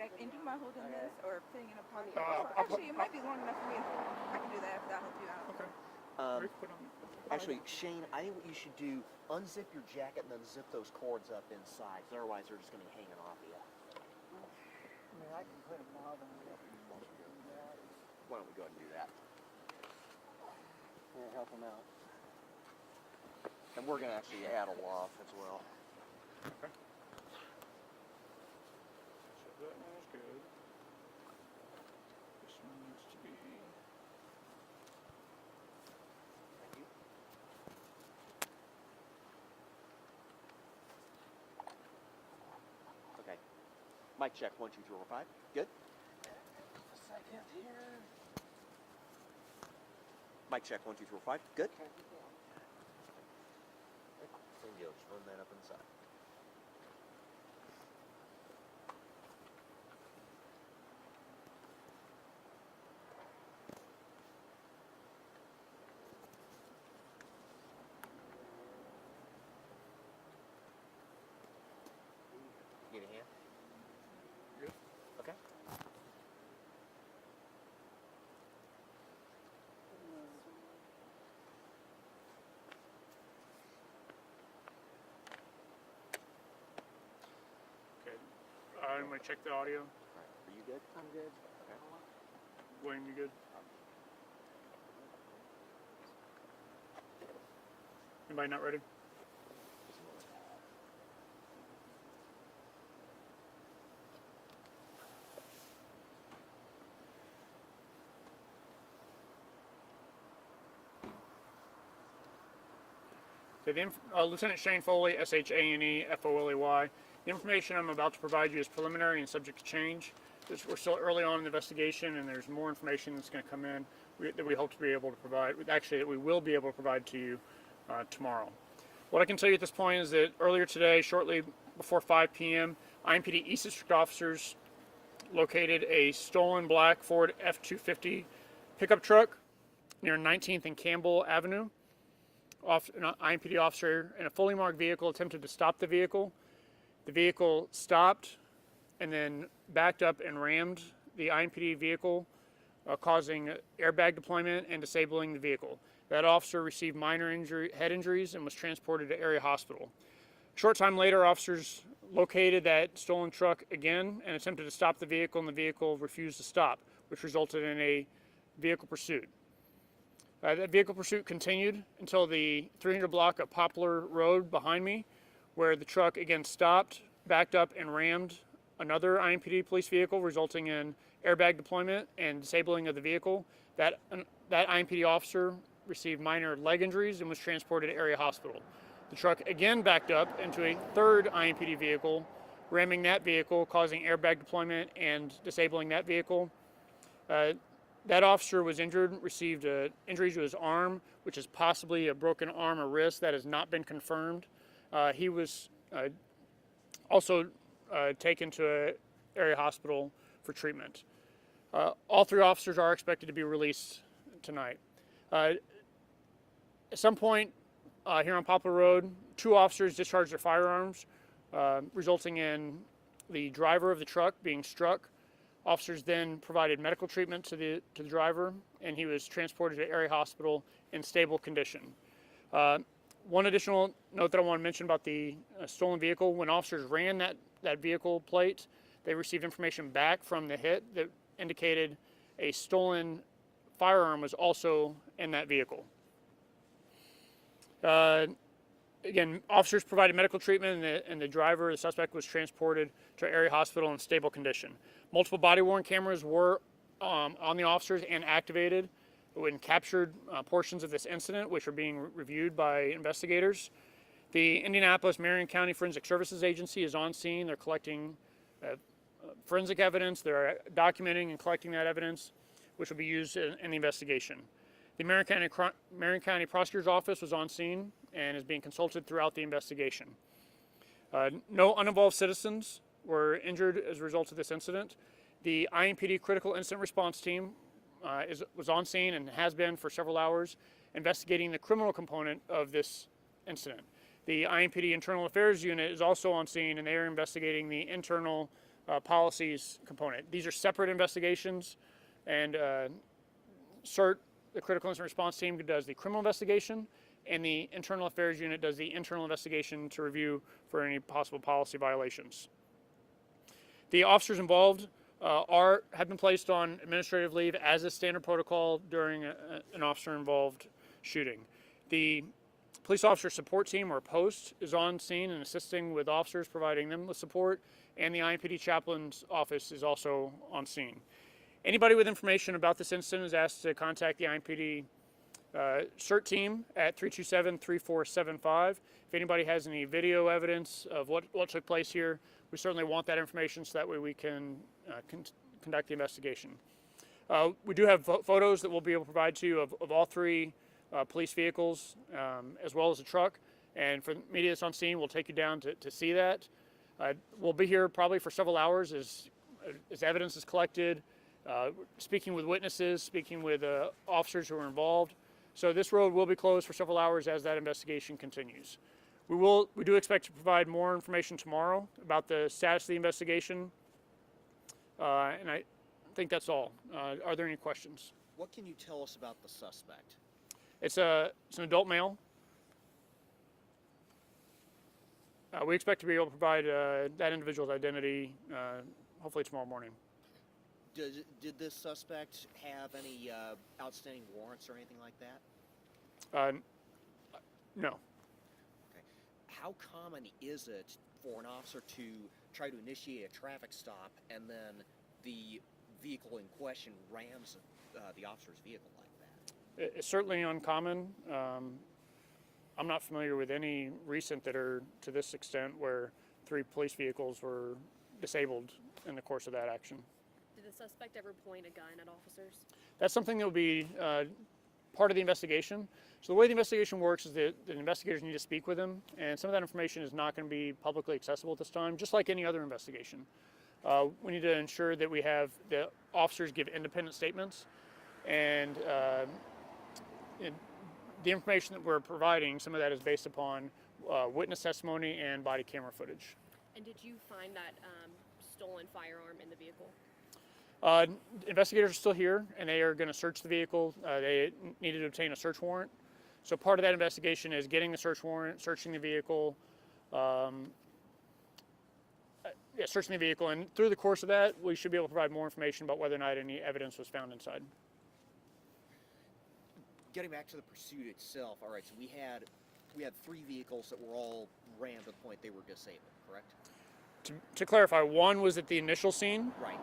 that. And do you mind holding this or putting it in a pocket? Actually, it might be long enough for me. I can do that if that'll help you out. Okay. Actually, Shane, I think what you should do, unzip your jacket and then zip those cords up inside, because otherwise they're just going to be hanging off of you. I mean, I can put them out on the Why don't we go ahead and do that? Yeah, help them out. And we're going to actually add a loft as well. Okay. So that one is good. This one needs to be... Thank you. Okay. Mic check, 1, 2, 3, 4, 5. Good. a second here. Mic check, 1, 2, 3, 4, 5. Good. Okay. Same deal, just run that up inside. Get a hand? Good. Okay. Okay. I'm going to check the audio. All right. Are you good? I'm good. Okay. Wayne, you good? Anybody not ready? Just a moment. Okay, Lieutenant Shane Foley, S-H-A-N-E, F-O-L-E-Y. The information I'm about to provide you is preliminary and subject to change. We're still early on in the investigation, and there's more information that's going to come in that we hope to be able to provide, actually that we will be able to provide to you tomorrow. What I can tell you at this point is that earlier today, shortly before 5 p.m., IMPD East District officers located a stolen black Ford F-250 pickup truck near 19th and Campbell Avenue. An IMPD officer in a fully marked vehicle attempted to stop the vehicle. The vehicle stopped and then backed up and rammed the IMPD vehicle, causing airbag deployment and disabling the vehicle. That officer received minor head injuries and was transported to area hospital. A short time later, officers located that stolen truck again and attempted to stop the vehicle, and the vehicle refused to stop, which resulted in a vehicle pursuit. That vehicle pursuit continued until the 300 block of Poplar Road behind me, where the truck again stopped, backed up, and rammed another IMPD police vehicle, resulting in airbag deployment and disabling of the vehicle. That IMPD officer received minor leg injuries and was transported to area hospital. The truck again backed up into a third IMPD vehicle, ramming that vehicle, causing airbag deployment and disabling that vehicle. That officer was injured, received injuries to his arm, which is possibly a broken arm or wrist. That has not been confirmed. He was also taken to an area hospital for treatment. All three officers are expected to be released tonight. At some point here on Poplar Road, 2 officers discharged their firearms, resulting in the driver of the truck being struck. Officers then provided medical treatment to the driver, and he was transported to area hospital in stable condition. One additional note that I want to mention about the stolen vehicle: when officers ran that vehicle plate, they received information back from the hit that indicated a stolen firearm was also in that vehicle. Again, officers provided medical treatment, and the driver, the suspect, was transported to area hospital in stable condition. Multiple body-worn cameras were on the officers and activated when captured portions of this incident, which are being reviewed by investigators. The Indianapolis Marion County Forensic Services Agency is on scene. They're collecting forensic evidence. They're documenting and collecting that evidence, which will be used in the investigation. The Marion County Prosecutor's Office was on scene and is being consulted throughout the investigation. No uninvolved citizens were injured as a result of this incident. The IMPD Critical Incident Response Team was on scene and has been for several hours investigating the criminal component of this incident. The IMPD Internal Affairs Unit is also on scene, and they are investigating the internal policies component. These are separate investigations, and CERT, the Critical Incident Response Team, does the criminal investigation, and the Internal Affairs Unit does the internal investigation to review for any possible policy violations. The officers involved have been placed on administrative leave as a standard protocol during an officer-involved shooting. The police officer support team, or POST, is on scene and assisting with officers, providing them with support, and the IMPD chaplain's office is also on scene. Anybody with information about this incident is asked to contact the IMPD CERT team at 327-3475. If anybody has any video evidence of what took place here, we certainly want that information so that way we can conduct the investigation. We do have photos that we'll be able to provide to you of all three police vehicles, as well as a truck. And for the media that's on scene, we'll take you down to see that. We'll be here probably for several hours as evidence is collected, speaking with witnesses, speaking with officers who are involved. So this road will be closed for several hours as that investigation continues. We do expect to provide more information tomorrow about the status of the investigation, and I think that's all. Are there any questions? What can you tell us about the suspect? It's an adult male. We expect to be able to provide that individual's identity hopefully tomorrow morning. Did this suspect have any outstanding warrants or anything like that? No. Okay. How common is it for an officer to try to initiate a traffic stop and then the vehicle in question rams the officer's vehicle like that? It's certainly uncommon. I'm not familiar with any recent that are to this extent where 3 police vehicles were disabled in the course of that action. Did the suspect ever point a gun at officers? That's something that will be part of the investigation. So the way the investigation works is that the investigators need to speak with him, and some of that information is not going to be publicly accessible at this time, just like any other investigation. We need to ensure that we have the officers give independent statements, and the information that we're providing, some of that is based upon witness testimony and body camera footage. And did you find that stolen firearm in the vehicle? Investigators are still here, and they are going to search the vehicle. They needed to obtain a search warrant. So part of that investigation is getting the search warrant, searching the vehicle, searching the vehicle, and through the course of that, we should be able to provide more information about whether or not any evidence was found inside. Getting back to the pursuit itself, all right, so we had 3 vehicles that were all rammed to the point they were disabled, correct? To clarify, 1 was at the initial scene. Right.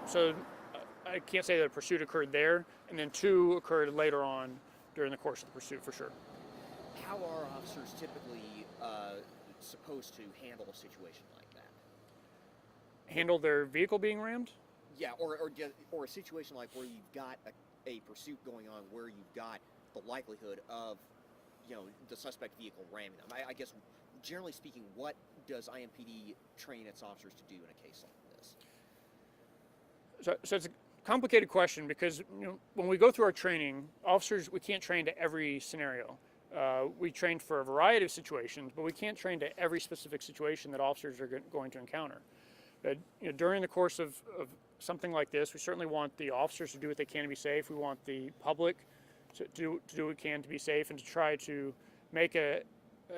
So I can't say that a pursuit occurred there, and then 2 occurred later on during the course of the pursuit, for sure. How are officers typically supposed to handle a situation like that? Handle their vehicle being rammed? Yeah, or a situation like where you've got a pursuit going on, where you've got the likelihood of, the suspect vehicle ramming them. I guess, generally speaking, what does IMPD train its officers to do in a case like this? So it's a complicated question because when we go through our training, officers, we can't train to every scenario. We train for a variety of situations, but we can't train to every specific situation that officers are going to encounter. But during the course of something like this, we certainly want the officers to do what they can to be safe. We want the public to do what we can to be safe and to try to make an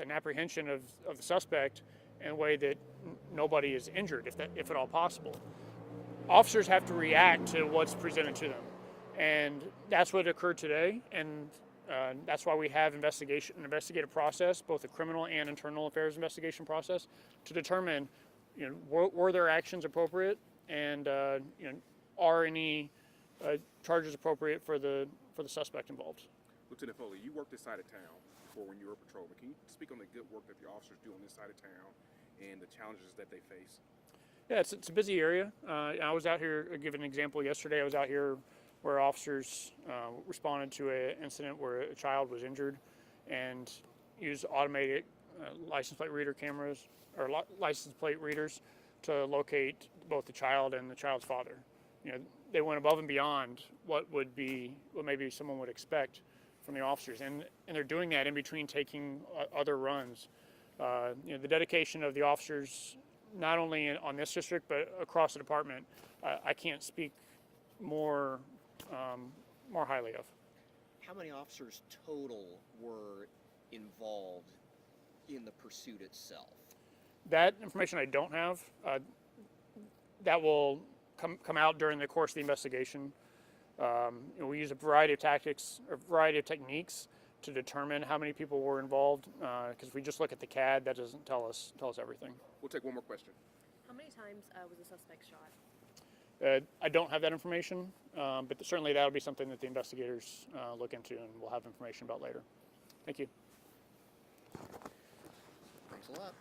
apprehension of the suspect in a way that nobody is injured, if at all possible. Officers have to react to what's presented to them, and that's what occurred today. And that's why we have an investigative process, both a criminal and internal affairs investigation process, to determine, were their actions appropriate, and are any charges appropriate for the suspect involved. Lieutenant Foley, you worked this side of town before when you were patrolling. Can you speak on the good work that the officers do on this side of town and the challenges that they face? Yeah, it's a busy area. I was out here, I'll give an example. Yesterday I was out here where officers responded to an incident where a child was injured and used automated license plate reader cameras, or license plate readers, to locate both the child and the child's father. They went above and beyond what maybe someone would expect from the officers, and they're doing that in between taking other runs. The dedication of the officers not only on this district but across the department, I can't speak more highly of. How many officers total were involved in the pursuit itself? That information I don't have. That will come out during the course of the investigation. We use a variety of tactics, a variety of techniques to determine how many people were involved. Because if we just look at the CAD, that doesn't tell us everything. We'll take one more question. How many times was the suspect shot? I don't have that information, but certainly that'll be something that the investigators look into and we'll have information about later. Thank you. Thanks a lot.